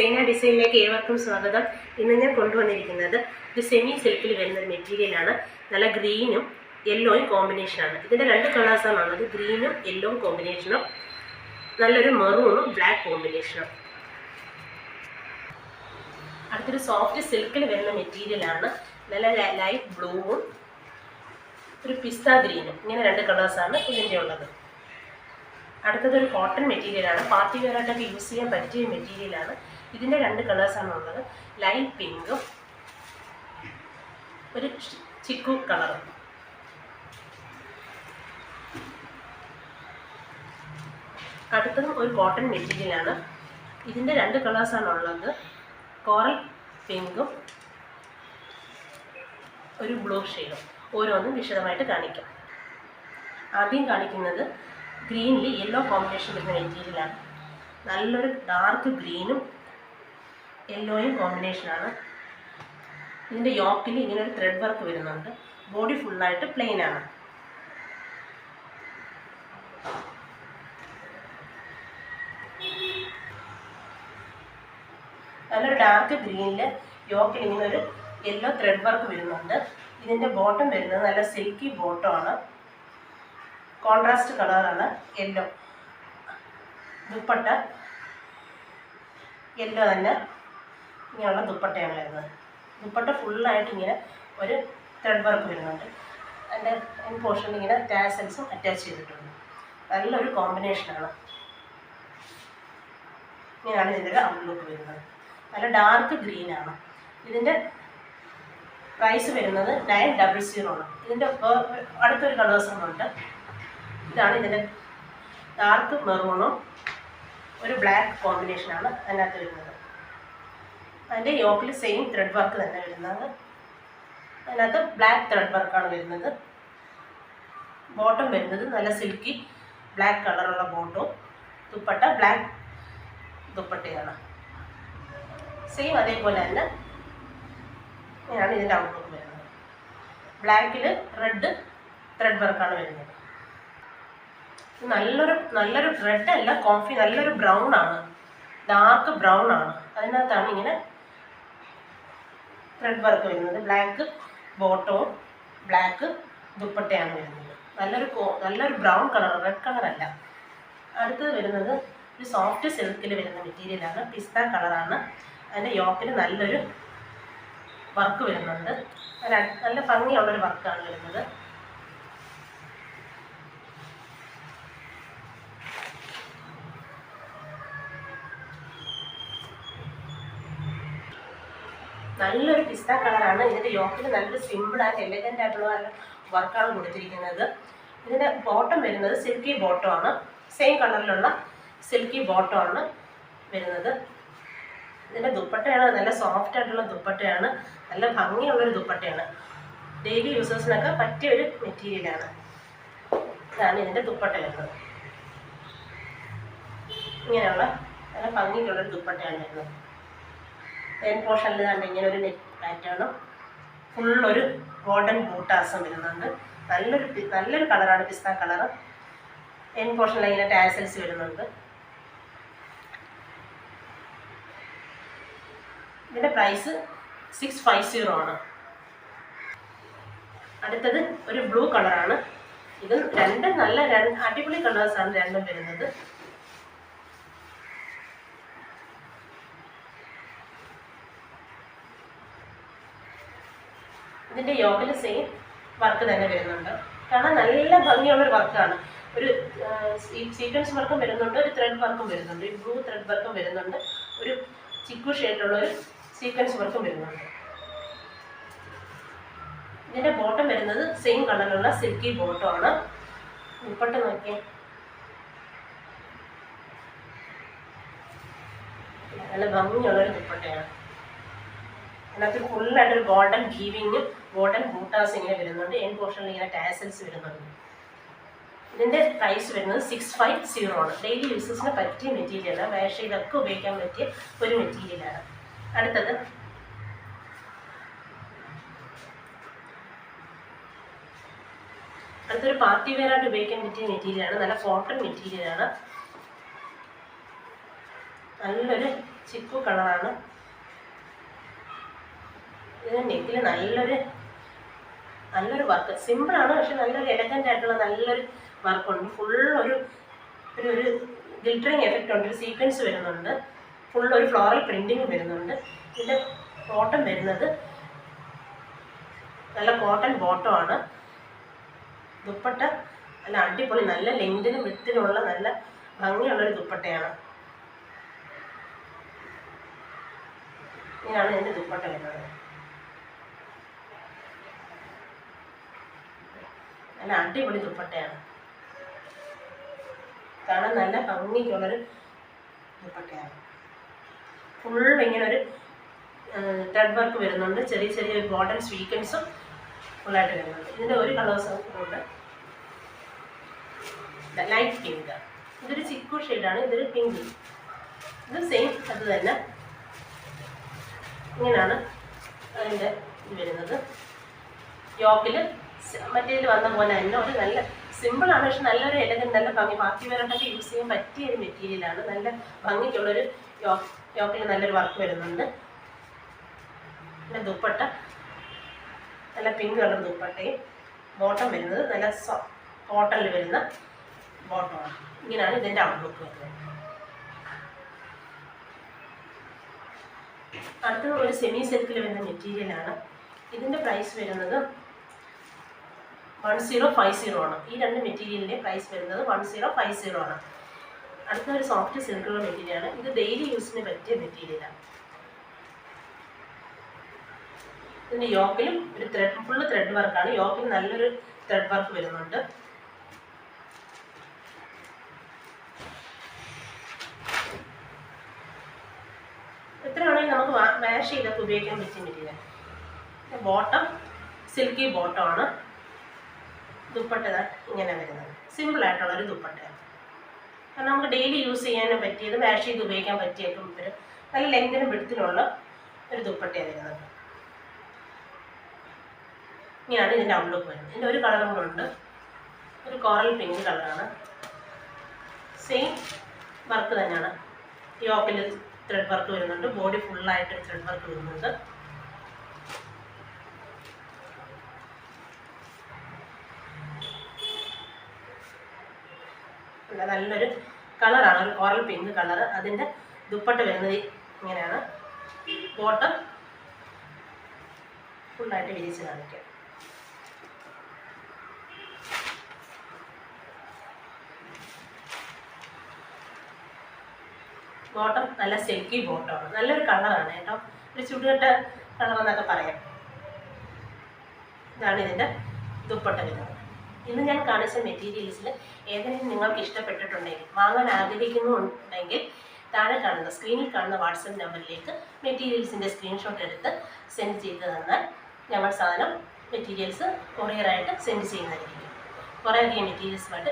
സൈന ഡിസൈനിലേക്ക് ഏവർക്കും സ്വാഗതം. ഇന്ന് ഞാൻ കൊണ്ടുവന്നിരിക്കുന്നത് ഒരു സെമി സിൽക്കിൽ വരുന്ന ഒരു മെറ്റീരിയലാണ്. നല്ല ഗ്രീനും യെല്ലോയും കോമ്പിനേഷനാണ്. ഇതിൻ്റെ രണ്ട് കളേഴ്സാണ് ഉള്ളത്, ഗ്രീനും യെല്ലോയും കോമ്പിനേഷനും, നല്ലൊരു മെറൂണും ബ്ലാക്ക് കോമ്പിനേഷനും. അടുത്തൊരു സോഫ്റ്റ് സിൽക്കിൽ വരുന്ന മെറ്റീരിയലാണ്. നല്ല ലൈറ്റ് ബ്ലൂവും ഒരു പിസ്ത ഗ്രീനും, ഇങ്ങനെ രണ്ട് കളേഴ്സാണ് ഇതിൻ്റെ ഉള്ളത്. അടുത്തതൊരു കോട്ടൺ മെറ്റീരിയലാണ്. പാർട്ടി വെയറായിട്ടൊക്കെ യൂസ് ചെയ്യാൻ പറ്റിയ മെറ്റീരിയലാണ്. ഇതിൻ്റെ രണ്ട് കളേഴ്സാണ് ഉള്ളത്, ലൈറ്റ് പിങ്കും ഒരു ചിക്കു കളറും. അടുത്തതും ഒരു കോട്ടൺ മെറ്റീരിയലാണ്. ഇതിൻ്റെ രണ്ട് കളേഴ്സാണ് ഉള്ളത്, കോറൽ പിങ്കും ഒരു ബ്ലൂ ഷെയ്ഡും. ഓരോന്നും വിശദമായിട്ട് കാണിക്കാം. ആദ്യം കാണിക്കുന്നത് ഗ്രീനിൽ യെല്ലോ കോമ്പിനേഷൻ വരുന്ന മെറ്റീരിയലാണ്. നല്ലൊരു ഡാർക്ക് ഗ്രീനും യെല്ലോയും കോമ്പിനേഷനാണ്. ഇതിൻ്റെ യോക്കിൽ ഇങ്ങനെ ഒരു ത്രെഡ് വർക്ക് വരുന്നുണ്ട്. ബോഡി ഫുള്ളായിട്ട് പ്ലെയിൻ ആണ്. നല്ലൊരു ഡാർക്ക് ഗ്രീനിൽ യോക്കിൽ ഇങ്ങനെ ഒരു യെല്ലോ ത്രെഡ് വർക്ക് വരുന്നുണ്ട്. ഇതിൻ്റെ ബോട്ടം വരുന്നത് നല്ല സിൽക്കി ബോട്ടമാണ്, കോൺട്രാസ്റ്റ് കളറാണ് യെല്ലോ. ദുപ്പട്ട യെല്ലോ തന്നെ ഇങ്ങനെയുള്ള ദുപ്പട്ടയാണ് വരുന്നത്. ദുപ്പട്ട ഫുള്ളായിട്ട് ഇങ്ങനെ ഒരു ത്രെഡ് വർക്ക് വരുന്നുണ്ട്. അതിൻ്റെ എൻ പോർഷനിൽ ഇങ്ങനെ ടാസൽസും അറ്റാച്ച് ചെയ്തിട്ടുണ്ട്. നല്ലൊരു കോമ്പിനേഷനാണ്. ഇങ്ങനെയാണ് ഇതിൻ്റെ ഔട്ട്ലുക്ക് വരുന്നത്. നല്ല ഡാർക്ക് ഗ്രീനാണ്. ഇതിൻ്റെ പ്രൈസ് വരുന്നത് 900 ആണ്. ഇതിൻ്റെ അടുത്തൊരു കളേഴ്സുമുണ്ട്. ഇതാണ് ഇതിൻ്റെ ഡാർക്ക് മെറൂണും ഒരു ബ്ലാക്ക് കോമ്പിനേഷനാണ് അതിനകത്ത് വരുന്നത്. അതിൻ്റെ യോക്കിൽ സെയിം ത്രെഡ് വർക്ക് തന്നെ വരുന്നത്. അതിനകത്ത് ബ്ലാക്ക് ത്രെഡ് വർക്കാണ് വരുന്നത്. ബോട്ടം വരുന്നത് നല്ല സിൽക്കി ബ്ലാക്ക് കളറുള്ള ബോട്ടും, ദുപ്പട്ട ബ്ലാക്ക് ദുപ്പട്ടയാണ്. സെയിം അതേപോലെ തന്നെ ഇങ്ങനെയാണ് ഇതിൻ്റെ ഔട്ട്ലുക്ക് വരുന്നത്. ബ്ലാക്കിൽ റെഡ് ത്രെഡ് വർക്കാണ് വരുന്നത്. നല്ലൊരു റെഡ് അല്ല, കോഫി, നല്ലൊരു ബ്രൗൺ ആണ്, ഡാർക്ക് ബ്രൗൺ ആണ്. അതിനകത്താണ് ഇങ്ങനെ ത്രെഡ് വർക്ക് വരുന്നത്. ബ്ലാക്ക് ബോട്ടവും ബ്ലാക്ക് ദുപ്പട്ടയാണ് വരുന്നത്. നല്ലൊരു ബ്രൗൺ കളർ, റെഡ് കളറല്ല. അടുത്തത് വരുന്നത് ഒരു സോഫ്റ്റ് സിൽക്കിൽ വരുന്ന മെറ്റീരിയലാണ്. പിസ്ത കളറാണ്. അതിൻ്റെ യോക്കിൽ നല്ലൊരു വർക്ക് വരുന്നുണ്ട്. നല്ല ഭംഗിയുള്ളൊരു വർക്കാണ് വരുന്നത്. നല്ലൊരു പിസ്ത കളറാണ്. ഇതിൻ്റെ യോക്കിൽ നല്ലൊരു സിമ്പിൾ ആൻഡ് എലഗൻ്റ് ആയിട്ടുള്ള വർക്കാണ് കൊടുത്തിരിക്കുന്നത്. ഇതിൻ്റെ ബോട്ടം വരുന്നത് സിൽക്കി ബോട്ടമാണ്. സെയിം കളറിലുള്ള സിൽക്കി ബോട്ടമാണ് വരുന്നത്. ഇതിൻ്റെ ദുപ്പട്ടയാണ് നല്ല സോഫ്റ്റ് ആയിട്ടുള്ള ദുപ്പട്ടയാണ്. നല്ല ഭംഗിയുള്ളൊരു ദുപ്പട്ടയാണ്. ഡെയിലി യൂസേഴ്സിനൊക്കെ പറ്റിയ ഒരു മെറ്റീരിയലാണ്. ഇതാണ് ഇതിൻ്റെ ദുപ്പട്ട വരുന്നത്. ഇങ്ങനെയുള്ള നല്ല ഭംഗിയുള്ളൊരു ദുപ്പട്ടയാണ് വരുന്നത്. എൻ പോർഷനിൽ തന്നെ ഇങ്ങനെ ഒരു നെറ്റ് പാറ്റേണും ഫുള്ളൊരു ഗോൾഡൻ ബൂട്ടാസും വരുന്നുണ്ട്. നല്ലൊരു കളറാണ് പിസ്ത കളറ്. എൻ പോർഷനിൽ ഇങ്ങനെ ടാസൽസ് വരുന്നുണ്ട്. ഇതിൻ്റെ പ്രൈസ് 650 ആണ്. അടുത്തത് ഒരു ബ്ലൂ കളറാണ്. ഇത് രണ്ടും നല്ല അടിപൊളി കളേഴ്സാണ് രണ്ടും വരുന്നത്. ഇതിൻ്റെ യോക്കിൽ സെയിം വർക്ക് തന്നെ വരുന്നുണ്ട്. കാരണം നല്ല ഭംഗിയുള്ളൊരു വർക്കാണ്. ഒരു സീക്വൻസ് വർക്കും വരുന്നുണ്ട്, ഒരു ത്രെഡ് വർക്കും വരുന്നുണ്ട്. ഒരു ബ്ലൂ ത്രെഡ് വർക്കും വരുന്നുണ്ട്, ഒരു ചിക്കു ഷെയ്ഡിലുള്ളൊരു സീക്വൻസ് വർക്കും വരുന്നുണ്ട്. ഇതിൻ്റെ ബോട്ടം വരുന്നത് സെയിം കളറിലുള്ള സിൽക്കി ബോട്ടമാണ്. ദുപ്പട്ട നോക്കിയാൽ നല്ല ഭംഗിയുള്ളൊരു ദുപ്പട്ടയാണ്. അതിനകത്ത് ഫുള്ളായിട്ടൊരു ഗോൾഡൻ ഗീവിങ്ങും ഗോൾഡൻ ബൂട്ടാസ് ഇങ്ങനെ വരുന്നുണ്ട്. എൻ പോർഷനിൽ ഇങ്ങനെ ടാസൽസ് വരുന്നുണ്ട്. ഇതിൻ്റെ പ്രൈസ് വരുന്നത് 650 ആണ്. ഡെയിലി യൂസേഴ്സിന് പറ്റിയ മെറ്റീരിയലാണ്. വേഷയിലൊക്കെ ഉപയോഗിക്കാൻ പറ്റിയ ഒരു മെറ്റീരിയലാണ്. അടുത്തത് അടുത്തൊരു പാർട്ടി വെയറായിട്ട് ഉപയോഗിക്കാൻ പറ്റിയ മെറ്റീരിയലാണ്. നല്ല കോട്ടൺ മെറ്റീരിയലാണ്. നല്ലൊരു ചിക്കു കളറാണ്. ഇതിന് നെക്കിൽ നല്ലൊരു വർക്ക്, സിമ്പിളാണ് പക്ഷെ നല്ലൊരു എലഗൻ്റ് ആയിട്ടുള്ള നല്ലൊരു വർക്കുണ്ട്. ഫുൾ ഒരു ഗിൽറ്ററിങ് എഫക്റ്റ് ഉണ്ട്, ഒരു സീക്വൻസ് വരുന്നുണ്ട്, ഫുൾ ഒരു ഫ്ലോറൽ പ്രിൻറ്റിങ് വരുന്നുണ്ട്. ഇതിൻ്റെ ബോട്ടം വരുന്നത് നല്ല കോട്ടൺ ബോട്ടമാണ്. ദുപ്പട്ട നല്ല അടിപൊളി, നല്ല ലെങ്തിനും വിത്തിനുള്ള നല്ല ഭംഗിയുള്ളൊരു ദുപ്പട്ടയാണ്. ഇങ്ങനെയാണ് ഇതിൻ്റെ ദുപ്പട്ട വരുന്നത്. നല്ല അടിപൊളി ദുപ്പട്ടയാണ്, കാണാൻ നല്ല ഭംഗിക്കുള്ളൊരു ദുപ്പട്ടയാണ്. ഫുൾ ഇങ്ങനെ ഒരു ത്രെഡ് വർക്ക് വരുന്നുണ്ട്, ചെറിയ ചെറിയ ബോട്ടം സ്വീക്വൻസും ഫുള്ളായിട്ട് വരുന്നുണ്ട്. ഇതിൻ്റെ ഒരു കളേഴ്സ് ഉണ്ട്, ലൈറ്റ് പിങ്ക്, ഇതൊരു ചിക്കു ഷെയ്ഡാണ്, ഇതൊരു പിങ്ക്, ഇത് സെയിം അത് തന്നെ. ഇങ്ങനെയാണ് അതിൻ്റെ ഇത് വരുന്നത്. യോക്കിൽ മറ്റേതിൽ വന്ന പോലെ തന്നെ ഒരു നല്ല സിമ്പിളാണ് പക്ഷെ നല്ലൊരു എലഗൻ്റ്, നല്ല ഭംഗി, പാർട്ടി വെയറായിട്ടൊക്കെ യൂസ് ചെയ്യാൻ പറ്റിയ ഒരു മെറ്റീരിയലാണ്. നല്ല ഭംഗിക്കുള്ളൊരു യോക്കിൽ നല്ലൊരു വർക്ക് വരുന്നുണ്ട്. പിന്നെ ദുപ്പട്ട നല്ല പിങ്ക് കളർ ദുപ്പട്ടയും, ബോട്ടം വരുന്നത് നല്ല കോട്ടണിൽ വരുന്ന ബോട്ടമാണ്. ഇങ്ങനെയാണ് ഇതിൻ്റെ ഔട്ട്ലുക്ക് വരുന്നത്. അടുത്ത ഒരു സെമി സിൽക്കിൽ വരുന്ന മെറ്റീരിയലാണ്. ഇതിൻ്റെ പ്രൈസ് വരുന്നത് 1050 ആണ്. ഈ രണ്ട് മെറ്റീരിയലിൻ്റെ പ്രൈസ് വരുന്നത് 1050 ആണ്. അടുത്ത ഒരു സോഫ്റ്റ് സിൽക്കുള്ള മെറ്റീരിയലാണ്. ഇത് ഡെയിലി യൂസിന് പറ്റിയ മെറ്റീരിയലാണ്. ഇതിൻ്റെ യോക്കിലും ഒരു ഫുള്ള് ത്രെഡ് വർക്കാണ്. യോക്കിൽ നല്ലൊരു ത്രെഡ് വർക്ക് വരുന്നുണ്ട്. എത്ര വേണമെങ്കിൽ നമുക്ക് വാഷ് ചെയ്തൊക്കെ ഉപയോഗിക്കാൻ പറ്റിയ മെറ്റീരിയൽ. ബോട്ടം സിൽക്കി ബോട്ടമാണ്. ദുപ്പട്ട ഇങ്ങനെ വരുന്നത് സിമ്പിളായിട്ടുള്ളൊരു ദുപ്പട്ടയാണ്. കാരണം നമുക്ക് ഡെയിലി യൂസ് ചെയ്യാനും പറ്റിയത്, വാഷ് ചെയ്ത് ഉപയോഗിക്കാൻ പറ്റിയിട്ടും ഒരു നല്ല ലെങ്തിനും വിഡ്ത്തിനുള്ള ഒരു ദുപ്പട്ടയാണ് വരുന്നത്. ഇങ്ങനെയാണ് ഇതിൻ്റെ ഔട്ട്ലുക്ക് വരുന്നത്. ഇതിൻ്റെ ഒരു കളറും കൂടെ ഉണ്ട്, ഒരു കോറൽ പിങ്ക് കളറാണ്. സെയിം വർക്ക് തന്നെയാണ്. യോക്കിൽ ത്രെഡ് വർക്ക് വരുന്നുണ്ട്, ബോഡി ഫുള്ളായിട്ട് ത്രെഡ് വർക്ക് വരുന്നുണ്ട്. നല്ലൊരു കളറാണ്, ഒരു കോറൽ പിങ്ക് കളർ. അതിൻ്റെ ദുപ്പട്ട വരുന്നത് ഇങ്ങനെയാണ്. ബോട്ടം ഫുള്ളായിട്ട് വിരിച്ച് കാണിക്കാം. ബോട്ടം നല്ല സിൽക്കി ബോട്ടമാണ്, നല്ലൊരു കളറാണ് കേട്ടോ, ഒരു ചുടുകട്ട കളർ എന്നൊക്കെ പറയാം. ഇതാണ് ഇതിൻ്റെ ദുപ്പട്ട വരുന്നത്. ഇന്ന് ഞാൻ കാണിച്ച മെറ്റീരിയൽസിൽ ഏതെങ്കിലും നിങ്ങൾക്ക് ഇഷ്ടപ്പെട്ടിട്ടുണ്ടെങ്കിൽ, വാങ്ങാൻ ആഗ്രഹിക്കുന്നുണ്ടെങ്കിൽ താഴെ കാണുന്ന സ്ക്രീനിൽ കാണുന്ന വാട്സപ്പ് നമ്പറിലേക്ക് മെറ്റീരിയൽസിൻ്റെ സ്ക്രീൻഷോട്ട് എടുത്ത് സെൻഡ് ചെയ്ത് തന്നാൽ ഞങ്ങൾ സാധനം മെറ്റീരിയൽസ് കൊറിയറായിട്ട് സെൻഡ് ചെയ്യുന്നതായിരിക്കും. കുറേയധികം മെറ്റീരിയൽസുമായിട്ട്